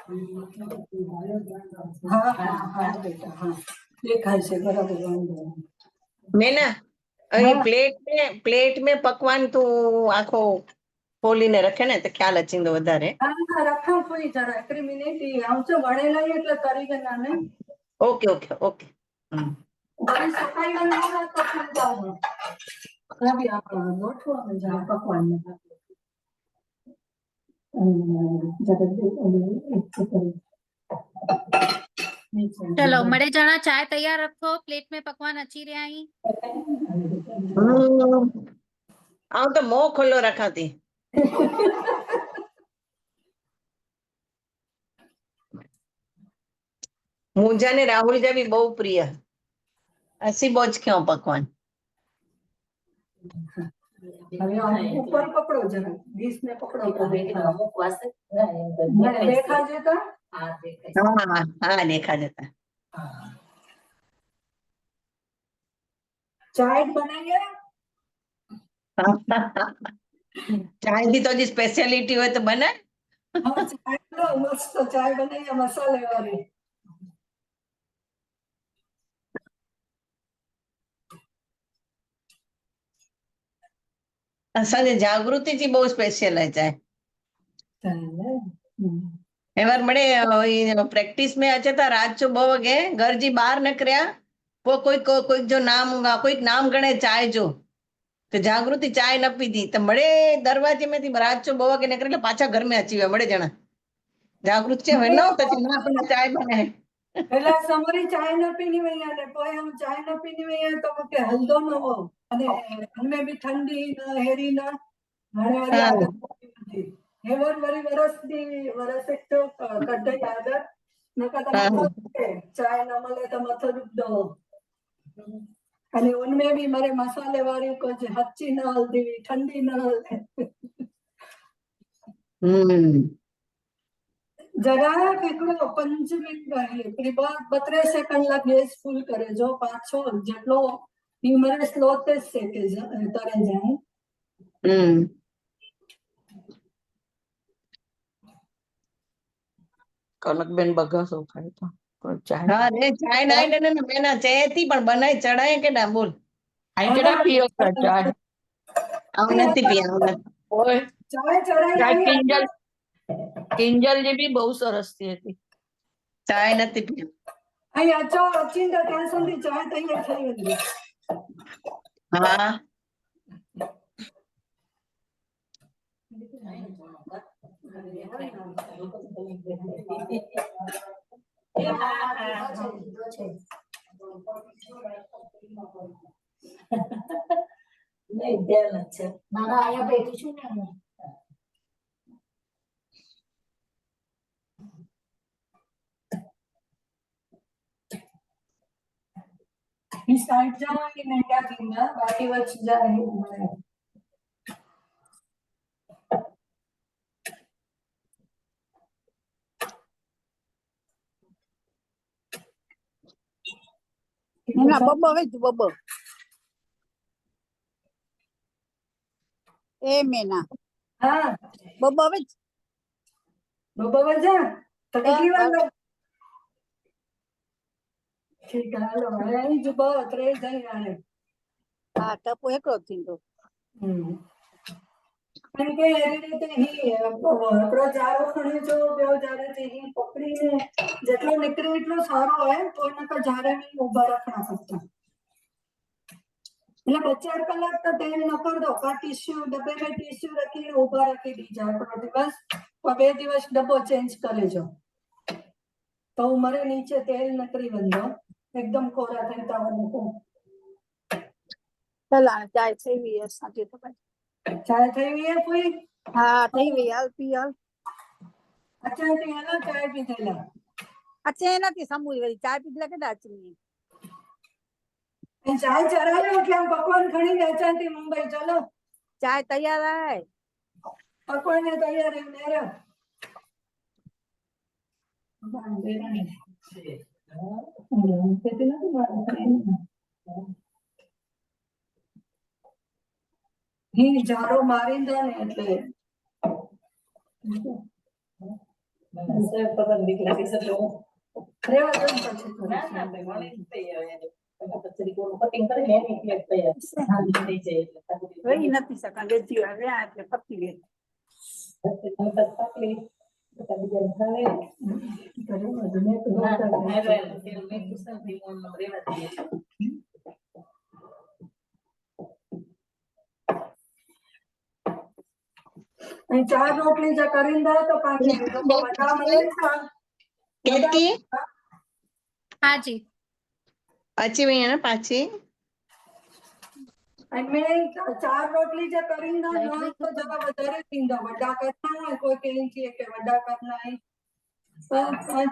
હા હા હા બેટા હા દેખાય છે બરાબર વાંધો નહીં. મેના हाँ પ્લેટ में પકવાન તું આખો ખોલીને રખે ને તો ખ્યાલ અચીંદો વધારે. हाँ रखा कोई जरा एकरी मिनिट ही हम तो बड़े नहीं એટલે કરી કે ના ને ઓકે ઓકે ઓકે. બड़ी सफाई करना तो फिर जाओ अभी आप गोठो में जरा पकवान में चलो मड़े जना चाय तैयार रखो, प्लेट में पकवान अची रहा ही। આવું તો મોં ખુલ્લો રખાતી. मुंहिंजा ने राहुल जा भी बहु प्रिय असी बोझ क्यों पकवान. હવે આમ ઉપર પકડો જરા ડીશ ને પકડો તો મને દેખા જતા हाँ हाँ देखा जाता. चाय बनाइए चाय की तो जी स्पेशलिटी हो तो बने. हाँ चाय लो मस्त चाय बनाइए मसाले वाली असांजे जागृति जी बहु स्पेशल है चाय. एवर मड़े प्रेक्टिस में अचे था रात जो 2 वगे घर जी बाहर निकरिया वो कोई जो कोई नाम गणे चाय जो तो जागृति चाय न पीधी तो मड़े दरवाजे में थी रात जो 2 वगे निकरे पाछा घर में अची विया मड़े जना जागृति चे वनो तो ना अपने चाय बने પેલા સમરી ચાય ન પીની વૈયા ને કોઈ हम चाय न पीनी वैया तो के हलदो न हो અને અમે બી ઠંડી ન હેરી ન ઘણી વારી हाँ આદત નથી હેવર વરી વરસ એક તો કઢાઈ આદત નકા તો हाँ માથો દુખે ચાય ન મળે તો માથો દુખતો અને ઉનમે બી મારે મસાલે વાળી કોઈ હચ્ચી ન હલદી ઠંડી ન હલદે जरा केकड़ो 5 मिनिट रही करीब 32 सेकंड ला गैस फुल करे जो 5-6 જેટલો હિમરે સ્લો તે સેકે તરે જાય કનકબેન બગાસો ખાય તો કોઈ ચાય हाँ रे चाय ना डने न मैंने चाय थी पण बनाई चढ़ाए के ना बोल આઈ કેડા પીઓ ચાય आव नथी पिया आव नथी. ઓય ચાય ચડાઈ ચાય આવી કિંજલ જે બી બહુ સરસ હતી. चाय नथी पिया. અહીં અચો અચિંદા ત્યાં સુધી ચાય તૈયાર થઈ ગઈ हाँ નહીં ધ્યાન છે મારા આયા બેઠી છું ને હું ही साइड जावांगी नहीं क्या थींदा बाकी वच जाए ના બબ્બો વેચ બબ્બો એ મેના हाँ બબ્બો વેચ बाबा वजा तो कितनी बार બસ. ठीक है हेलो आई जो बात रे जाई आने હા ટપુ એકલો જ થીંદો કારણ કે એવી રીતે ही આપણો જારો ખણે જો બેવ જારે થી ही પકડીને જેટલો નીકળે એટલો સારો હોય તો નકર જારે નહીં ઊભા રાખણા પડતા એટલે 2-4 કલાક તો તેલ ન કર દો કા ટીશ્યુ ડબ્બે में ટીશ્યુ રાખીને ઊભા રાખી દીજા આપણો દિવસ 2 દિવસ ડબ્બો ચેન્જ કરે જો તો ઉમરે નીચે તેલ નકરી બંધો એકદમ કોરા થઈ તાવનો ચાલ ચાય થઈ ગઈ સાચી તો ભાઈ चाय થઈ ગઈ है कोई હા થઈ ગઈ હાલ પી હાલ अच्छा तो हेलो चाय पी थेला અચ્છા એનાથી સમૂહ વળી ચાય પીધલા કે દાચી चाय चढ़ायो એટલે આમ પકવાન ખણી વેચાતી મુંબઈ ચલો ચાય તૈયાર હે પકવાન ને તૈયાર હે મેરા ही જારો મારી દે ને એટલે રેવા દો ને પછી રહી નથી શકતા વેચી હવે આ એટલે પતી ગઈ અહીં 4 રોટલી જે કરીને દો તો 5 મિનિટ લોકો બધા મળે છે. કેતી हाँ जी પાછી વહી ને પાછી અને મેં 4 રોટલી જે કરીને દો ને તો જરા વધારે થીંદા વડા કરના હોય કોઈ કેમ કે વડા કરના હોય તો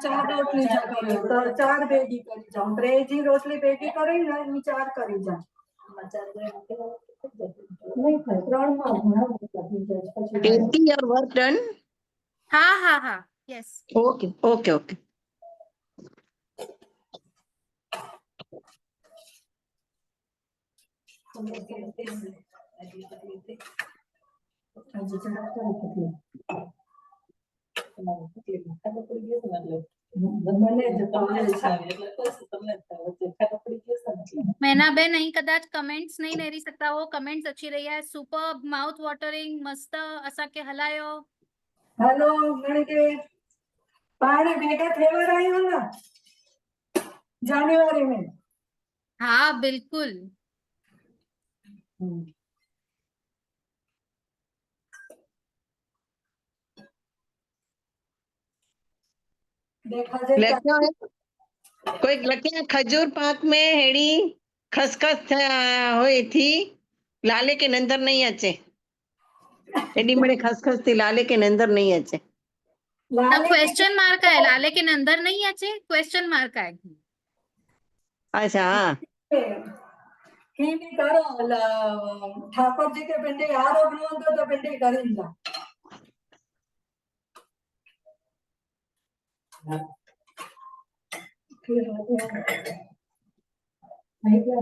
4 રોટલી જે કરે તો 4 ભેગી કરી જાઉં 3 રોટલી ભેગી કરીને એની 4 કરી જાઉં નહીં થાય 3 માં ઘણા બધા થઈ જાય છે. પછી કેતી યોર વર્ક ડન हाँ हाँ हाँ यस ઓકે ઓકે ઓકે આજે જરા કરી મને જ ભાવે છે. मैना बेन અહીં કદાચ કમેન્ટ્સ નહીં નેરી सकता हो कमेंट्स अच्छी रही है सुपर माउथ वाटरिंग मस्त असा के हलायो हेलो मैंने के पानी भेगा थेवर आई हो ना जनवरी में हाँ बिल्कुल देखा जाए लख्या कोई लख्या खजूर पाक में हेड़ी खसखस होए थी लाले के नंदर नहीं अचे एडी मणे खसखस थी लाले के नंदर नहीं अचे लाले क्वेश्चन मार्क है लाले के अंदर नहीं आचे क्वेश्चन मार्क है अच्छा हाँ ही भी करो ठाकुर जी के पिंडे आरोप नोंदो तो पिंडे करेंगे फिर नहीं क्या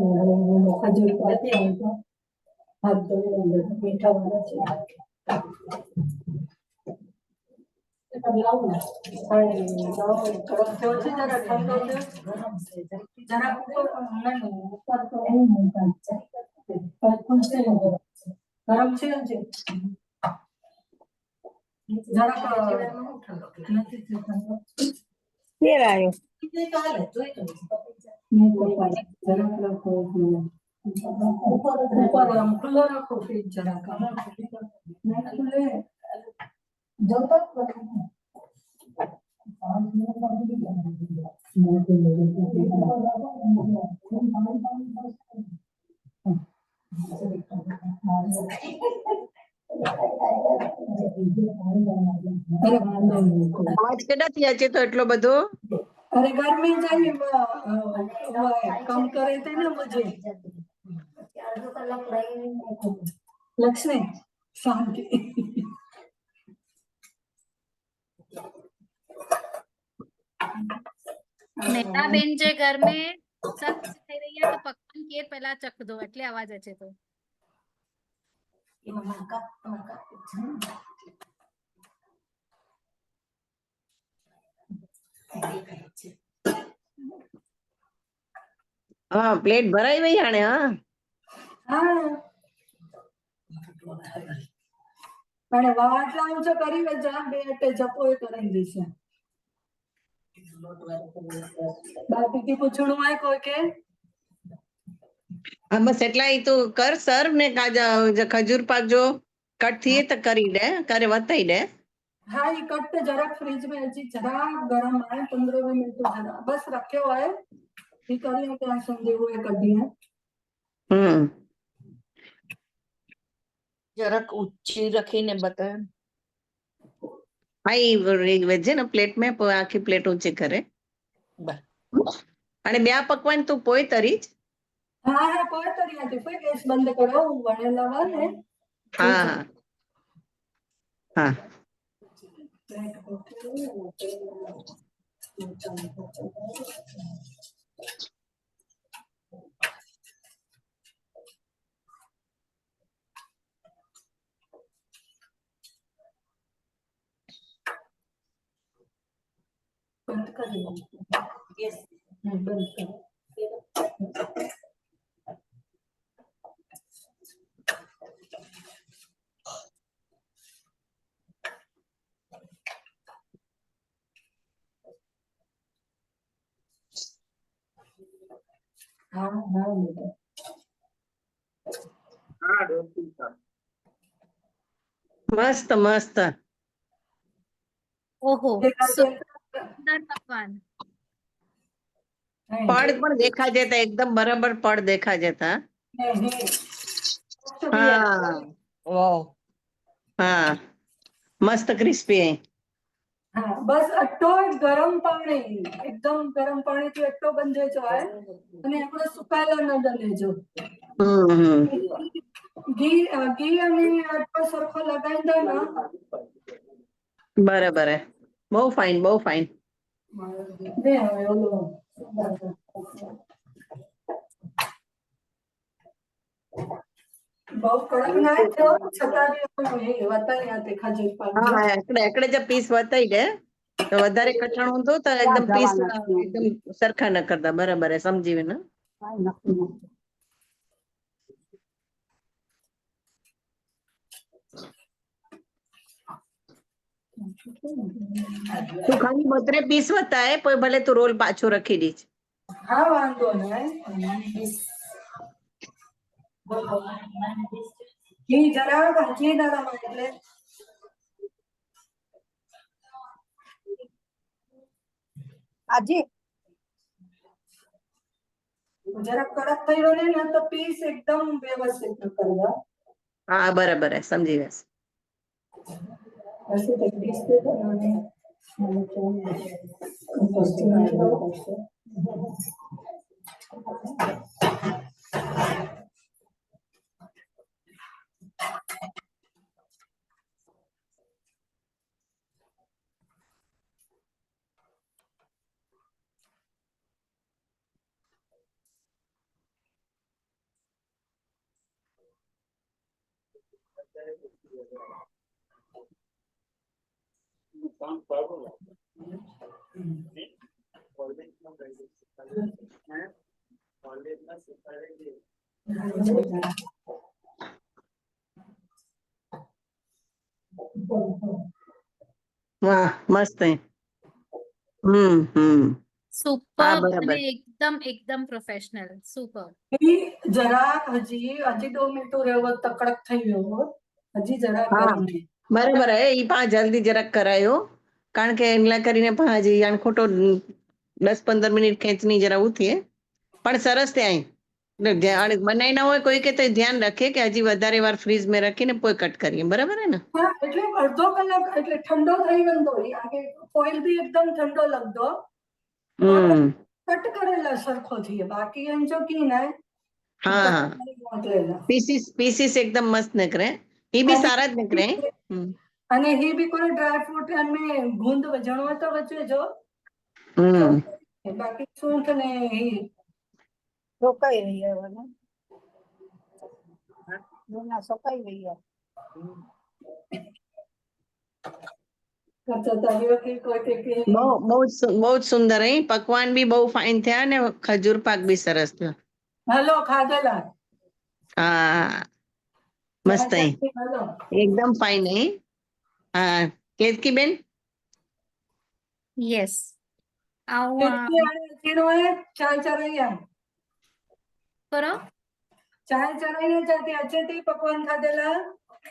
खजूर पाती है तो हाथ धो मीठा वाला चाहिए तब लाओ ना लाओ गरम थयो છે જરા ઠંડો છે જરા ઉપર તો એમ નહીં પણ ખુશ છે ગરમ છે ને જરા નથી ઠંડો ફેર આવ્યો नहीं तो पानी जरा रखो ऊपर हम खुला रखो फ्रिज जरा का नहीं खुले जब तक અવાજ કેડાથી અચે તો એટલો બધો अरे गर्मी चाहिए कम करे थे ना मुझे लक्ष्मी शांति નેતા બેન જે ઘર में सख्त થઈ રહી है तो पकवान केर पहला चख दो એટલે આવાજ અચે તો हाँ प्लेट भराई वही आने हाँ हाँ અને વાટલા ઊંચો કરી વેચા બે અટે જપો એ કરી દેશે બાકી की પૂછણું હોય કોઈ કે हाँ बस एटला ही तू कर सर्व ने काजा खजूर पाक जो कट थी तो करी दे करे वताई दे हाँ ये कट तो जरा फ्रिज में अची जरा गरम आए 15 मिनट तो जरा बस रखे हुआ है ये करी क्या समझे वो ये कड्डी है જરાક ઊંચી રાખીને બતાવે हाँ ये वेजे ना प्लेट में आखी प्लेट ऊंची करे અને બે પકવાન તું પોય તરીજ हाँ हाँ कोई तरी आती फिर गैस बंद करो वनेला वाले हाँ हाँ કરી દો. બંધ કરો. હા હા બેટા. મસ્ત મસ્ત. ઓહો દેખાય છે? સુંદર પકવાન. પડ પણ દેખા જતા એકદમ બરાબર પડ દેખા જતા. હા વાહ હા મસ્ત ક્રિસ્પી. હા બસ અટ્ટો ગરમ પાણી એકદમ ગરમ પાણીથી અટ્ટો બંધેજો आहे અને આપણે સુકાયેલા ન લેજો. હમ ઘી ઘી અને અટ્ટો સરખો લગાવી દો ને. બરાબર હે બહુ ફાઇન બહુ ફાઇન. દે હવે ઓલું બહુ કડક ના થયો છતાં બી વતાયા તે ખજૂર પાક જો. હા એકડે જે પીસ વતાઈ દે તો વધારે કઠણ હતું તો એકદમ પીસ એકદમ સરખા ન કરતા બરાબર હે સમજી ને. તું ખાલી 32 પીસ વતાય પછી ભલે તું રોલ પાછો રખી દીજ. હા વાંધો નહીં. ઘી જરાક ઘી દાડામાં એટલે આજી જરાક કડક થઈ ગયો ને તો પીસ એકદમ વ્યવસ્થિત કરવા. હા બરાબર હે સમજી ગઈ. પછી તે પીસ દે તો મને વાહ મસ્ત હે. હા સુપર બરાબર. અને એકદમ એકદમ પ્રોફેશનલ સુપર. ઘી જરાક હજી 2 મિનિટ રહેવો તો કડક થઈ ગયો હોત. હજી જરાક હા ગરમ છે. બરાબર હે ઈ પા જલ્દી જરાક કરાયો કારણ કે એમલા કરીને પા હજી યાન ખોટો 10-15 મિનિટ ખેંચની જરા ઉઠીએ પણ સરસ ત્યાં બનાવી ના હોય કોઈ કે તો ધ્યાન રાખે કે હજી વધારે વાર ફ્રીજ માં રાખીને પોઈ કટ કરીએ બરાબર હે ને. હા એટલે અડધો કલાક એટલે ઠંડો થઈ ગયો આગે ફોઇલ બી એકદમ ઠંડો લગતો હમ કટ કરેલા સરખો થઈએ બાકી એમ જો કી ને હા હા પીસીસ એકદમ મસ્ત નીકળે એ બી સારા જ નીકળે. અને હી બી કોઈ ડ્રાય ફ્રૂટ અને ગુંદ વજણો તો વચ્ચે જો તો હમ બાકી સૂંઠ ને હી રોકાઈ રહી હવે ને જૂના સોકાઈ રહી બહુ બહુ બહુ જ સુંદર હે પકવાન બી બહુ ફાઇન થયા ને ખજૂર પાક બી સરસ થયો. હલો ખાધેલા હા મસ્ત હે હલો એકદમ ફાઇન હે. હા કેતકી બેન યસ આવું ચાય ચરાયા કરો ચાય ચરાઈને જાતી અચેતી પકવાન ખાધેલા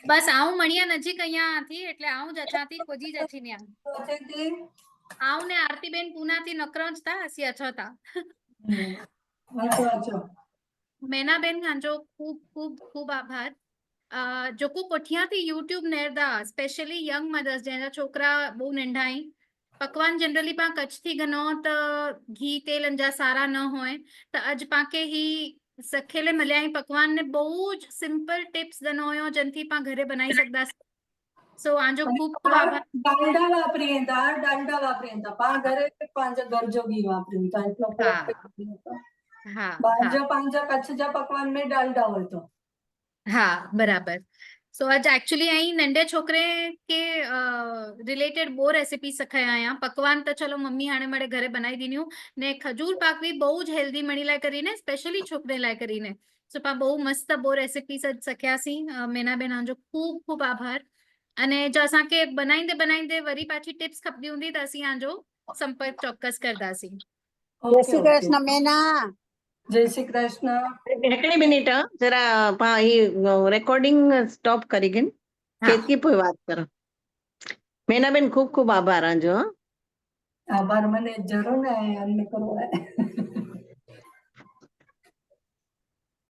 બસ આવું મળ્યા નજીક અહીંયાથી એટલે આવું જ અછાતી ખોજી જ અછી ન્યા અચેતી આવું ને આરતીબેન પુનાથી નકરંજતા હસી અછતા વાંચો મેનાબેન ગાંજો ખૂબ ખૂબ ખૂબ આભાર જોકો કોઠિયાથી યુટ્યુબ નેરદા સ્પેશિયલી યંગ મધર્સ જેના છોકરા બહુ નંढा आहिनि पकवान जनरली पाण कच्छ थी गनो त घी तेल जा सारा न होए त अज पाके ही सखेले मलियाई पकवान ने बहुत सिंपल टिप्स दनो हुयो जनथी पाण घरे बनाई सकदा सो आंजो खूब खूब आभार डालडा वापरींदा पाण घरे पंहिंजो घर जो घी वापरियूं था એટલો हा ફરક हा हा पंहिंजा कच्छ जा पकवान में डालडा હોય તો હા બરાબર सो अॼु एक्चुअली અહીં नंढे छोकिरे के रिलेटेड બહુ રેસીપી શીખાયા આયા પકવાન તો ચલો મમ્મી હાणे મારે ઘરે બનાવી દીધું ને ખજૂર પાક બી બહુ જ હેલ્ધી મણી લાય કરીને સ્પેશિયલી છોકરે લાય કરીને સો પા બહુ મસ્ત બહુ રેસીપી શીખ્યાસી મેનાબેન जो ખૂબ ખૂબ આભાર અને જો અસાંखे બનાવીंदे બનાવીंदे वरी पाછી टिप्स खपदी हूंदी त असीं आजो संपर्क ચોક્કસ કરદાसीं જય શ્રી કૃષ્ણ મેના. જય શ્રી કૃષ્ણ. हिकिड़ी मिनिट जरा रेकॉर्डिंग स्टॉप કરી ગઈ હા. કેતકી પોઈ વાત કરો મેનાબેન ખૂબ ખૂબ આભાર આજો આભાર મને જરૂર ને એમને કરવો